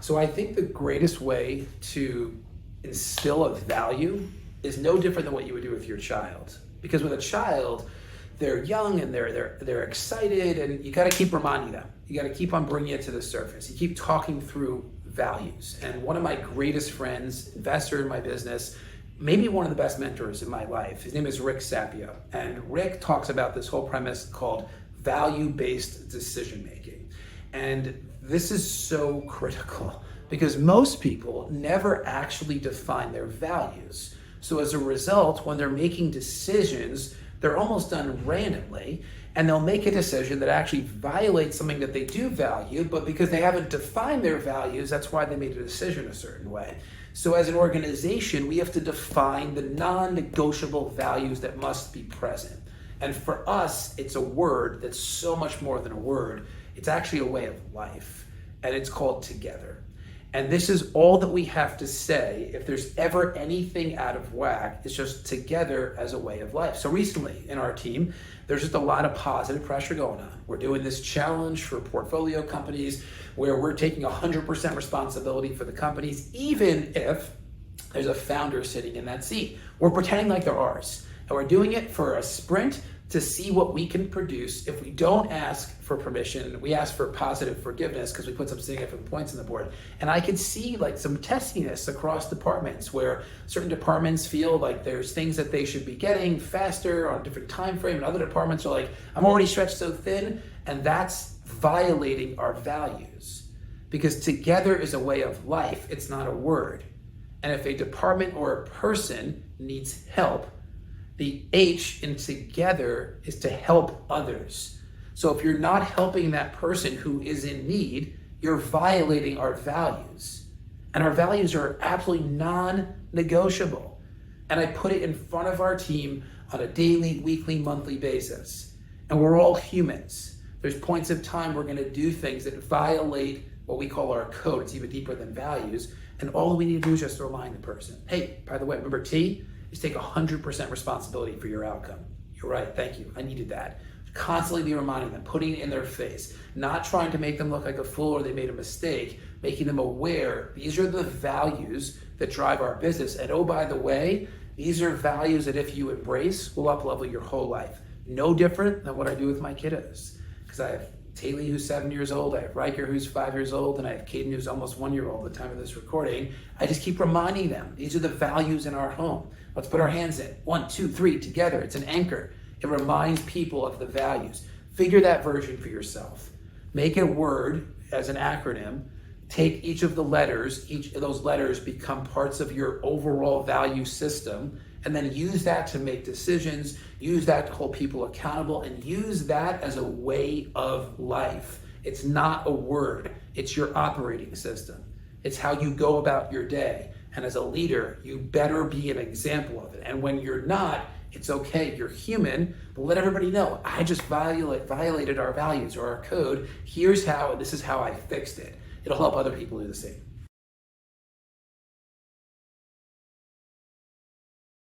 So I think the greatest way to instill a value is no different than what you would do with your child. Because with a child, they're young and they're excited, and you got to keep reminding them. You got to keep on bringing it to the surface. You keep talking through values. And one of my greatest friends, investor in my business, maybe one of the best mentors in my life, his name is Sapio. And Rick talks about this whole premise called value-based decision making. And this is so critical because most people never actually define their values. So as a result, when they're making decisions, they're almost done randomly, and they'll make a decision that actually violates something that they do value, but because they haven't defined their values, that's why they made a decision a certain way. So as an organization, we have to define the non-negotiable values that must be present. And for us, it's a word that's so much more than a word. It's actually a way of life, and it's called together. And this is all that we have to say. If there's ever anything out of whack, it's just together as a way of life. So recently in our team, there's just a lot of positive pressure going on. We're doing this challenge for portfolio companies where we're taking 100% responsibility for the companies, even if there's a founder sitting in that seat. We're pretending like they're ours. And we're doing it for a sprint to see what we can produce. If we don't ask for permission, we ask for positive forgiveness because we put some significant points on the board. And I could see like some testiness across departments where certain departments feel like there's things that they should be getting faster on a different time frame, and other departments are like, I'm already stretched so thin, and that's violating our values. Because together is a way of life, it's not a word. And if a department or a person needs help, the H in together is to help others. So if you're not helping that person who is in need, you're violating our values. And our values are absolutely non-negotiable. And I put it in front of our team on a daily, weekly, monthly basis. And we're all humans. There's points of time we're gonna do things that violate what we call our code. It's even deeper than values. And all we need to do is just remind the person, hey, by the way, remember T? Is take 100% responsibility for your outcome. You're right, thank you, I needed that. Constantly be reminding them, putting it in their face, not trying to make them look like a fool or they made a mistake, making them aware these are the values that drive our business. And oh, by the way, these are values that if you embrace, will up-level your whole life. No different than what I do with my kiddos. Because I have Taylor, who's 7 years old, I have Riker, who's 5 years old, and I have Caden, who's almost 1 year old at the time of this recording. I just keep reminding them, these are the values in our home. Let's put our hands in, 1, 2, 3, together. It's an anchor. It reminds people of the values. Figure that version for yourself. Make a word as an acronym. Take each of the letters, each of those letters become parts of your overall value system, and then use that to make decisions, use that to hold people accountable, and use that as a way of life. It's not a word, it's your operating system. It's how you go about your day. And as a leader, you better be an example of it. And when you're not, it's okay, you're human, but let everybody know, I just violated our values or our code. Here's how, and this is how I fixed it. It'll help other people do the same.